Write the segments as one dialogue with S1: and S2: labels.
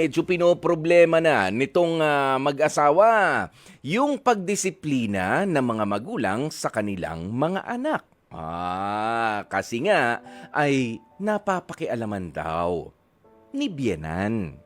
S1: Medyo pinoproblema na nitong mag-asawa yung pagdisiplina ng mga magulang sa kanilang mga anak. Kasi nga ay napapakialaman daw ni biyenan.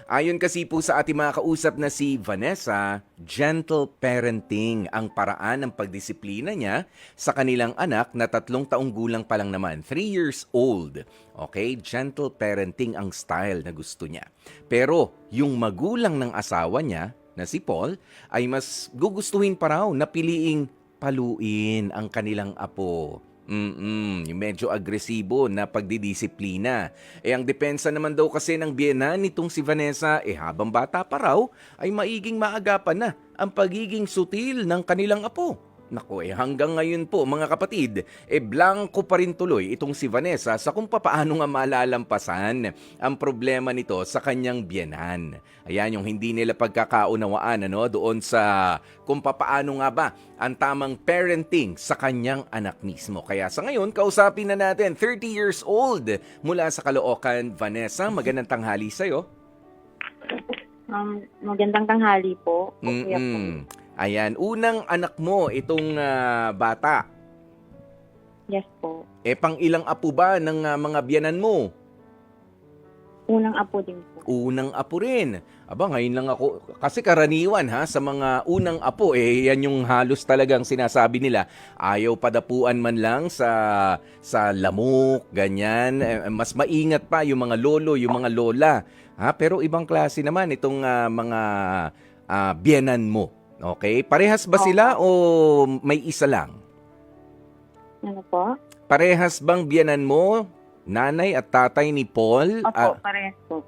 S1: Ayon kasi po sa ating mga kausap na si Vanessa, gentle parenting ang paraan ng pagdisiplina niya sa kanilang anak na 3 taong gulang pa lang naman, 3 years old. Okay, gentle parenting ang style na gusto niya. Pero yung magulang ng asawa niya, na si Paul, ay mas gugustuhin pa raw na piliing paluin ang kanilang apo. Yung medyo agresibo na pagdidisiplina. Ang depensa naman daw kasi ng biyenan nitong si Vanessa, habang bata pa raw, ay maiging maagapan na ang pagiging sutil ng kanilang apo. Naku, hanggang ngayon po mga kapatid, blanco pa rin tuloy itong si Vanessa sa kung papaano nga malalampasan ang problema nito sa kanyang biyenan. Ayan yung hindi nila pagkakaunawaan doon sa kung papaano nga ba ang tamang parenting sa kanyang anak mismo. Kaya sa ngayon, kausapin na natin 30 years old mula sa Caloocan, Vanessa. Magandang tanghali sa'yo.
S2: Magandang tanghali po. Kuya po.
S1: Ayan, unang anak mo itong bata.
S2: Yes po.
S1: Pang ilang apo ba ng mga biyanan mo?
S2: Unang apo din po.
S1: Unang apo rin. Aba, ngayon lang ako, kasi karaniwan sa mga unang apo, yan yung halos talagang sinasabi nila, ayaw padapuan man lang sa lamok, ganyan. Mas maingat pa yung mga lolo, yung mga lola. Pero ibang klase naman itong mga biyanan mo. Okay? Parehas ba sila o may isa lang?
S2: Ano po?
S1: Parehas bang biyanan mo, nanay at tatay ni Paul?
S2: Opo, parehas po.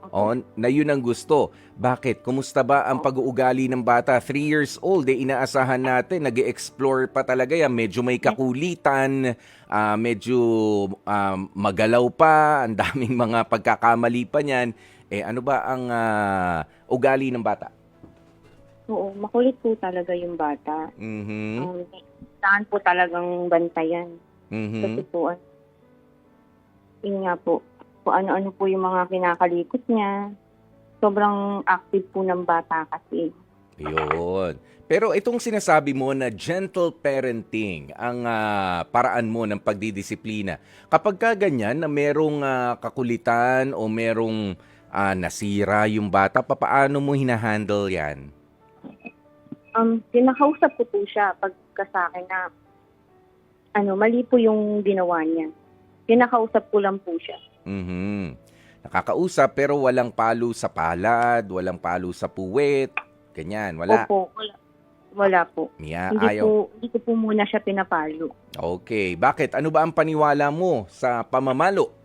S1: Na yun ang gusto. Bakit? Kumusta ba ang pag-uugali ng bata? 3 years old, inaasahan natin, nag-explore pa talaga yan. Medyo may kakulitan, medyo magalaw pa, ang daming mga pagkakamali pa niyan. Ano ba ang ugali ng bata?
S2: Oo, makulit po talaga yung bata. Kailangan po talagang bantayan. Kasi po, yun nga po, kung ano-ano po yung mga kinakalikot niya. Sobrang active po ng bata kasi.
S1: Yun. Pero itong sinasabi mo na gentle parenting ang paraan mo ng pagdidisiplina. Kapag ka ganyan na merong kakulitan o merong nasira yung bata, paano mo hinahandle yan?
S2: Pinakausap ko po siya pagka sa akin na mali po yung ginawa niya. Pinakausap ko lang po siya.
S1: Nakakausap pero walang palo sa palad, walang palo sa puwet, ganyan, wala.
S2: Opo, wala po. Hindi ko po muna siya pinapalo.
S1: Okay, bakit? Ano ba ang paniwala mo sa pamamalo?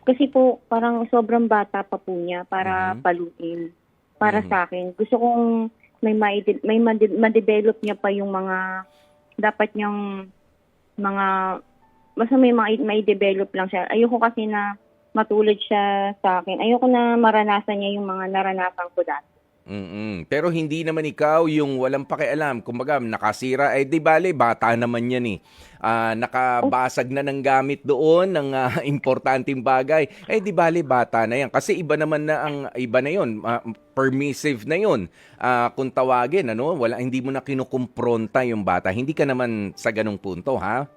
S2: Kasi po parang sobrang bata pa po niya para paluin. Para sa akin, gusto kong may ma-develop niya pa yung mga dapat niyang mga basta may develop lang siya. Ayoko kasi na matulad siya sa akin. Ayoko na maranasan niya yung mga naranasan ko dati.
S1: Pero hindi naman ikaw yung walang pakialam. Kumbaga, nakasira, di bale, bata naman yan nakabasag na ng gamit doon ng importanteng bagay. Di bale, bata na yan. Kasi iba naman na iba na yun. Permissive na yun. Kung tawagin, hindi mo na kinukumpronta yung bata. Hindi ka naman sa ganung punto, ha?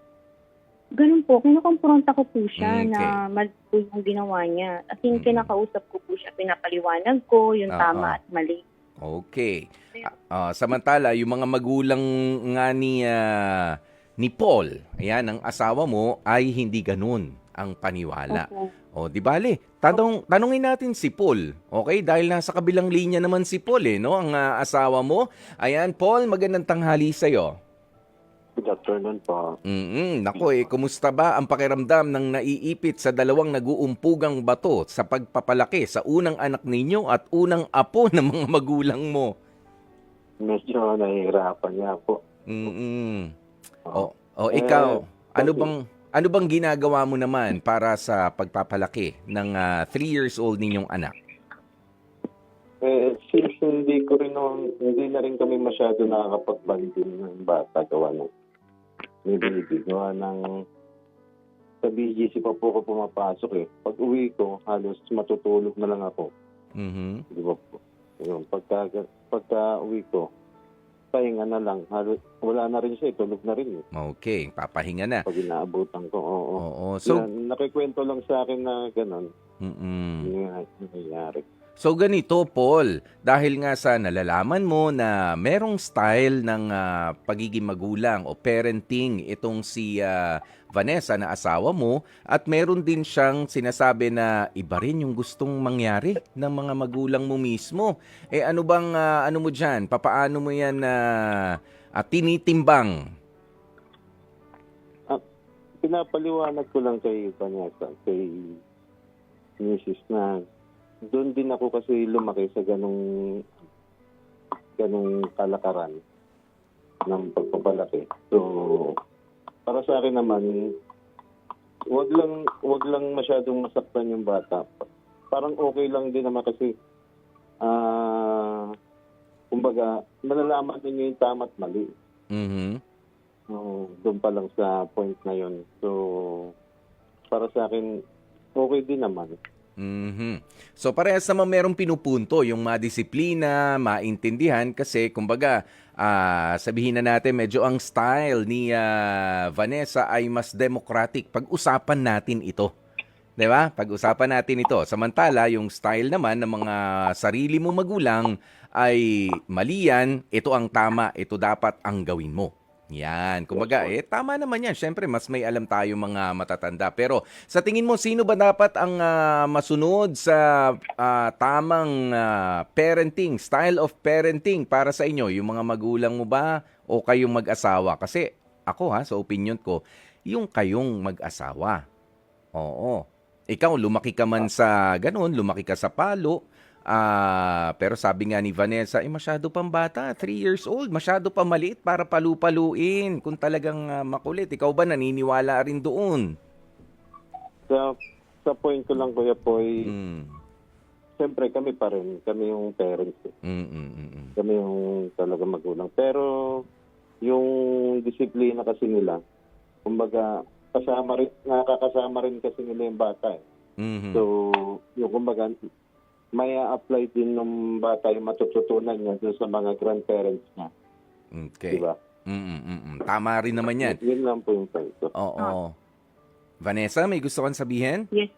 S2: Ganun po, kinukumpronta ko po siya na mali po yung ginawa niya. As in, kinakausap ko po siya, pinapaliwanag ko yung tama at mali.
S1: Okay. Samantala, yung mga magulang nga ni Paul, ayan, ang asawa mo, ay hindi ganun ang paniwala. Di bale, tanungin natin si Paul. Okay, dahil nasa kabilang linya naman si Paul, ang asawa mo. Ayan, Paul, magandang tanghali sa'yo.
S3: Good afternoon po.
S1: Nako kumusta ba ang pakiramdam ng naiipit sa dalawang nag-uumpugang bato sa pagpapalaki sa unang anak ninyo at unang apo ng mga magulang mo?
S3: Medyo nahihirapan niya po.
S1: Ikaw, ano bang ginagawa mo naman para sa pagpapalaki ng 3 years old ninyong anak?
S3: Since hindi na rin kami masyado nakakapagbantin ng bata gawa ng baby, gawa ng sa BGC pa po ako pumapasok eh. Pag uwi ko, halos matutulog na lang ako.
S1: Mhm.
S3: Di ba po? Yun, pagka uwi ko, pahinga na lang. Halos, wala na rin siya, tulog na rin eh.
S1: Okay, papahinga na.
S3: Pag inaabutan ko, oo.
S1: Oo. So,
S3: Yan, nakikwento lang sa akin na gano'n.
S1: mm.
S3: Yung nangyayari.
S1: So ganito, Paul, dahil nga sa nalalaman mo na merong style ng pagiging magulang o parenting itong si Vanessa na asawa mo at meron din siyang sinasabi na iba rin yung gustong mangyari ng mga magulang mo mismo. Eh ano bang ano mo diyan? Papaano mo yan tinitimbang?
S3: Pinapaliwanag ko lang kay Vanessa, kay Mrs. na doon din ako kasi lumaki sa ganong kalakaran ng pagpapalaki. So, para sa akin naman, wag lang masyadong masaktan yung bata. Parang okay lang din naman kasi kumbaga, malalaman niyo yung tama at mali.
S1: Mhm.
S3: Doon pa lang sa point na yun. So, para sa akin, okay din naman.
S1: Mhm. So parehas naman merong pinupunto yung madisiplina, maintindihan kasi kumbaga sabihin na natin medyo ang style ni Vanessa ay mas democratic. Pag-usapan natin ito. 'Di ba? Pag-usapan natin ito. Samantala yung style naman ng mga sarili mong magulang ay mali yan, ito ang tama, ito dapat ang gawin mo. Yan. Kumbaga, tama naman yan. Siyempre, mas may alam tayo mga matatanda. Pero sa tingin mo, sino ba dapat ang masunod sa tamang parenting, style of parenting para sa inyo? Yung mga magulang mo ba o kayong mag-asawa? Kasi ako sa opinion ko, yung kayong mag-asawa. Oo. Ikaw, lumaki ka man sa ganun, lumaki ka sa palo. Pero sabi nga ni Vanessa, masyado pang bata, 3 years old, masyado pa maliit para palu-paluin. Kung talagang makulit, ikaw ba naniniwala rin doon?
S3: Sa point ko lang, Kuya Poy,
S1: Mm.
S3: siyempre kami pa rin, kami yung parents. Kami yung talagang magulang. Pero yung disiplina kasi nila, kumbaga, nakakasama rin kasi nila yung bata.
S1: Mhm.
S3: So, yung kumbaga, may apply din ng bata yung matututunan niya dun sa mga grandparents niya.
S1: Okay.
S3: Diba?
S1: Tama rin naman yan.
S3: Yun lang po yung point ko.
S1: Oo. Vanessa, may gusto kang sabihin?
S2: Yes.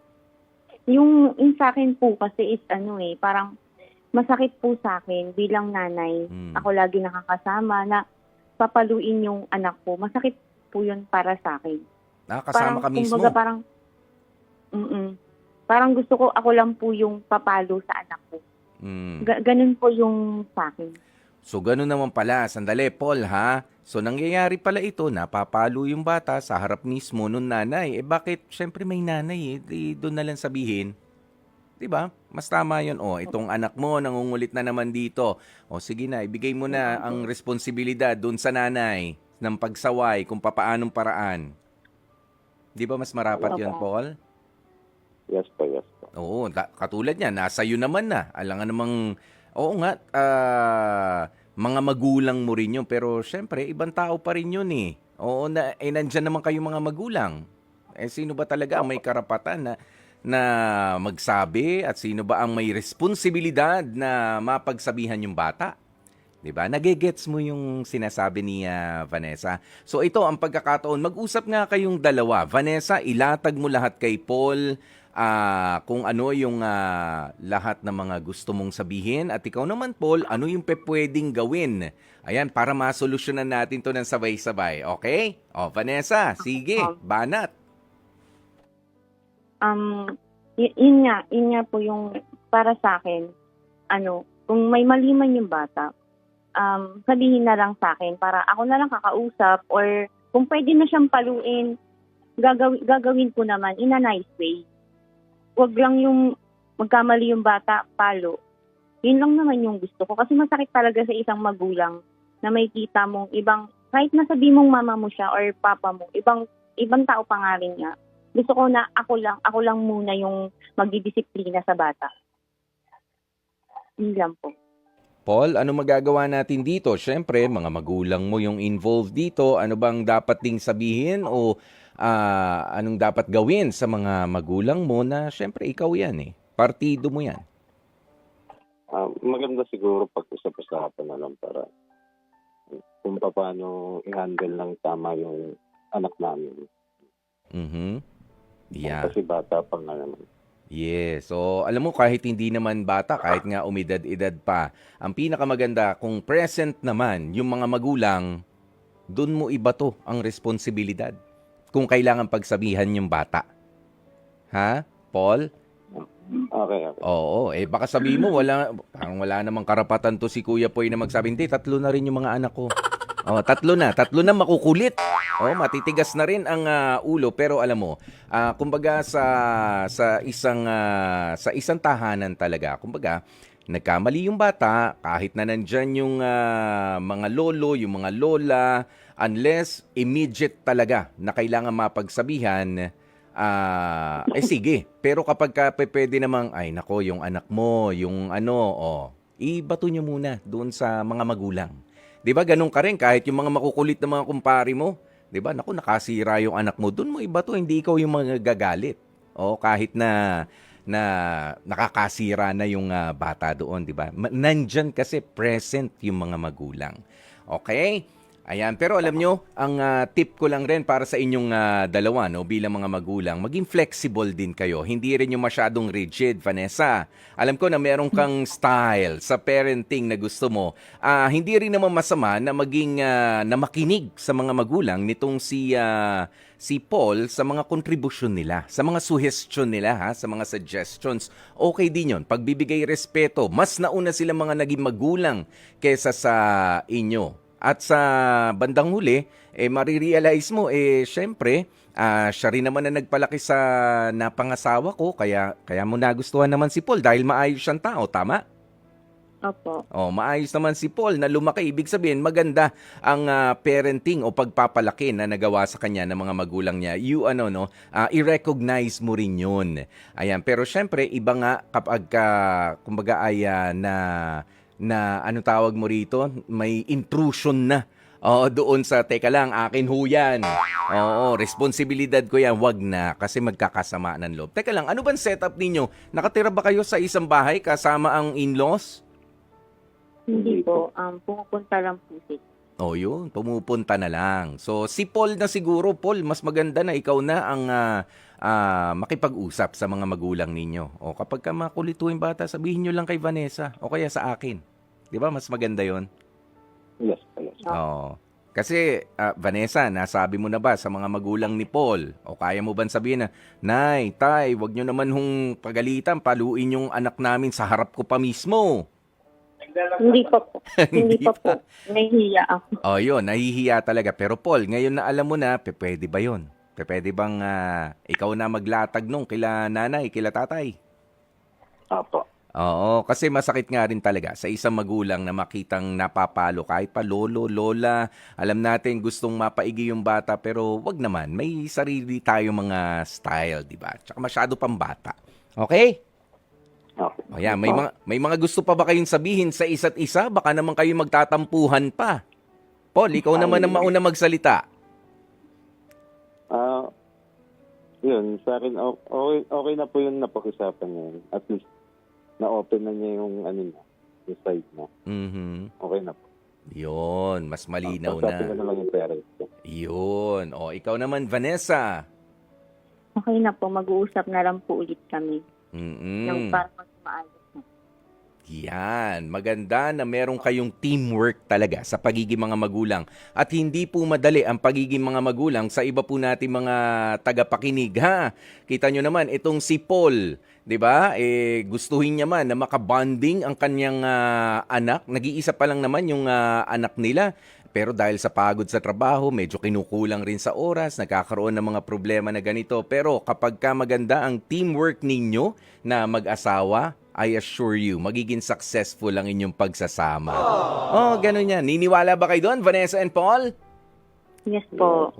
S2: Yung sa akin po kasi is parang masakit po sa akin bilang nanay. Ako lagi nakakasama na papaluin yung anak ko. Masakit po yun para sa akin.
S1: Kasama ka mismo?
S2: Kumbaga parang gusto ko ako lang po yung papalo sa anak ko. Ganun po yung sa akin.
S1: So, ganun naman pala. Sandali, Paul, ha? So, nangyayari pala ito, napapalo yung bata sa harap mismo nung nanay. Bakit? Siyempre may nanay doon na lang sabihin. 'Di ba? Mas tama 'yon. Itong anak mo nangungulit na naman dito. Sige na, ibigay mo na ang responsibilidad doon sa nanay ng pagsaway kung papaanong paraan. 'Di ba mas marapat 'yon, Paul?
S3: Yes po.
S1: Oo, katulad niya, nasa iyo naman na. Alangan namang, oo nga, mga magulang mo rin yun. Pero syempre, ibang tao pa rin yun eh. Oo, nandyan naman kayo mga magulang. Sino ba talaga ang may karapatan na magsabi at sino ba ang may responsibilidad na mapagsabihan yung bata? 'Di ba? Nagegets mo yung sinasabi ni Vanessa. So ito ang pagkakataon, mag-usap nga kayong dalawa. Vanessa, ilatag mo lahat kay Paul kung ano yung lahat ng mga gusto mong sabihin at ikaw naman, Paul, ano yung pwedeng gawin. Ayan, para masolusyonan natin to ng sabay-sabay. Okay? Vanessa, sige, banat.
S2: Yun nga po yung para sa akin, kung may mali man yung bata, sabihin na lang sa akin para ako na lang kakausap or kung pwede na siyang paluin, gagawin ko naman in a nice way. Huwag lang yung magkamali yung bata, palo. Yun lang naman yung gusto ko. Kasi masakit talaga sa isang magulang na may kita mong kahit nasabi mong mama mo siya or papa mo, ibang tao pa nga rin niya. Gusto ko na ako lang muna yung magdidisiplina sa bata. Yun lang po.
S1: Paul, ano magagawa natin dito? Siyempre, mga magulang mo yung involved dito. Ano bang dapat ding sabihin o anong dapat gawin sa mga magulang mo na syempre ikaw yan eh. Partido mo yan.
S3: Maganda siguro pag-usap-usapan na lang para kung paano i-handle ng tama yung anak namin.
S1: Mhm. Yeah.
S3: Kasi bata pa nga naman.
S1: Yes. So, alam mo, kahit hindi naman bata, kahit nga umidad-edad pa, ang pinakamaganda, kung present naman yung mga magulang, doon mo ibato ang responsibilidad. Kung kailangan pagsabihan yung bata. Ha, Paul?
S3: Okay.
S1: Oo. Baka sabihin mo, parang wala namang karapatan to si Kuya Poy na magsabi, hindi, 3 na rin yung mga anak ko. 3 na makukulit. Matitigas na rin ang ulo, pero alam mo, kumbaga sa isang tahanan talaga, kumbaga nagkamali yung bata kahit na nandyan yung mga lolo, yung mga lola, unless immediate talaga na kailangan mapagsabihan, sige. Pero kapag pwede namang, ay nako, yung anak mo, yung ibato nyo muna doon sa mga magulang. 'Di ba ganun ka rin kahit yung mga makukulit na mga kumpare mo, 'di ba? Naku, nakasira yung anak mo, doon mo ibato, hindi ikaw yung mga gagalit. Kahit na nakakasira na yung bata doon, 'di ba? Nandyan kasi present yung mga magulang. Okay? Ayan, pero alam nyo, ang tip ko lang rin para sa inyong dalawa, no, bilang mga magulang, maging flexible din kayo. Hindi rin yung masyadong rigid, Vanessa. Alam ko na meron kang style sa parenting na gusto mo. Hindi rin naman masama na maging na makinig sa mga magulang nitong si Paul sa mga kontribusyon nila, sa mga suggestion nila, sa mga suggestions. Okay din yun. Pagbibigay respeto, mas nauna sila mga naging magulang kesa sa inyo. At sa bandang huli, marirealize mo, syempre, siya rin naman na nagpalaki sa napangasawa ko, kaya mo nagustuhan naman si Paul dahil maayos siyang tao, tama?
S2: Opo.
S1: Maayos naman si Paul na lumaki. Ibig sabihin, maganda ang parenting o pagpapalaki na nagawa sa kanya ng mga magulang niya. I-recognize mo rin yun. Ayan, pero syempre, iba nga kapag, kumbaga ay na ano tawag mo rito, may intrusion na. Doon sa, teka lang, akin ho yan. Responsibilidad ko yan. Wag na, kasi magkakasama ng loob. Teka lang, ano bang setup ninyo? Nakatira ba kayo sa isang bahay kasama ang in-laws?
S2: Hindi po. Pumupunta lang po siya.
S1: Yun, pumupunta na lang. So, si Paul na siguro, Paul, mas maganda na ikaw na ang makipag-usap sa mga magulang ninyo. Kapag ka makulito yung bata, sabihin nyo lang kay Vanessa o kaya sa akin. Di ba? Mas maganda yon.
S3: Yes.
S1: Kasi, Vanessa, nasabi mo na ba sa mga magulang ni Paul? O kaya mo ba sabihin na, Nay, Tay, wag nyo naman hong pagalitan, paluin yung anak namin sa harap ko pa mismo.
S2: Hindi pa po. Hindi pa po. Nahihiya ako.
S1: Yun, nahihiya talaga. Pero Paul, ngayon na alam mo na, pwede ba yun? Pwede bang ikaw na maglatag nung kila nanay, kila tatay?
S3: Apo.
S1: Oo, kasi masakit nga rin talaga sa isang magulang na makitang napapalo kahit pa lolo, lola. Alam natin gustong mapaigi yung bata pero wag naman, may sarili tayo mga style, di ba? Tsaka masyado pang bata. Okay? Ayan, may mga gusto pa ba kayong sabihin sa isa't isa? Baka naman kayo magtatampuhan pa. Paul, ikaw naman ang mauna magsalita.
S3: Yun, sa akin, okay na po yung napag-usapan niya. At least, na-open na niya yung yung side na.
S1: Mhm.
S3: Okay na po.
S1: Yun, mas malinaw
S3: Sabi ko
S1: na.
S3: na lang yung parents ko.
S1: Yun. Ikaw naman, Vanessa.
S2: Okay na po. Mag-uusap na lang po ulit kami. Yung para mas maayos na.
S1: Yan, maganda na meron kayong teamwork talaga sa pagiging mga magulang. At hindi po madali ang pagiging mga magulang sa iba po nating mga tagapakinig, ha? Kita nyo naman, itong si Paul, 'di ba? Gustuhin niya man na makabonding ang kanyang anak. Nag-iisa pa lang naman yung anak nila. Pero dahil sa pagod sa trabaho, medyo kinukulang rin sa oras, nagkakaroon ng mga problema na ganito. Pero kapag ka maganda ang teamwork ninyo na mag-asawa, I assure you, magiging successful ang inyong pagsasama. Ganun yan. Niniwala ba kayo doon, Vanessa and Paul?
S2: Yes po.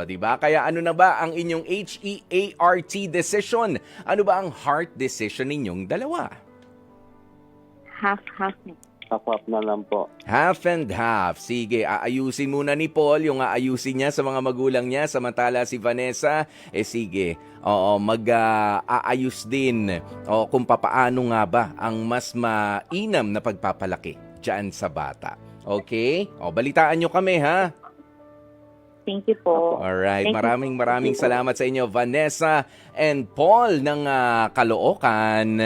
S1: Di ba? Kaya ano na ba ang inyong HEART decision? Ano ba ang heart decision ninyong dalawa?
S2: Half-half na.
S3: Half na lang po.
S1: Half and half. Sige, aayusin muna ni Paul yung aayusin niya sa mga magulang niya. Samantala si Vanessa, sige, oo, aayos din kung papaano nga ba ang mas mainam na pagpapalaki dyan sa bata. Okay? Balitaan nyo kami, ha?
S2: Thank you po.
S1: Alright,
S2: Thank you.
S1: maraming salamat sa inyo, Vanessa and Paul ng Caloocan.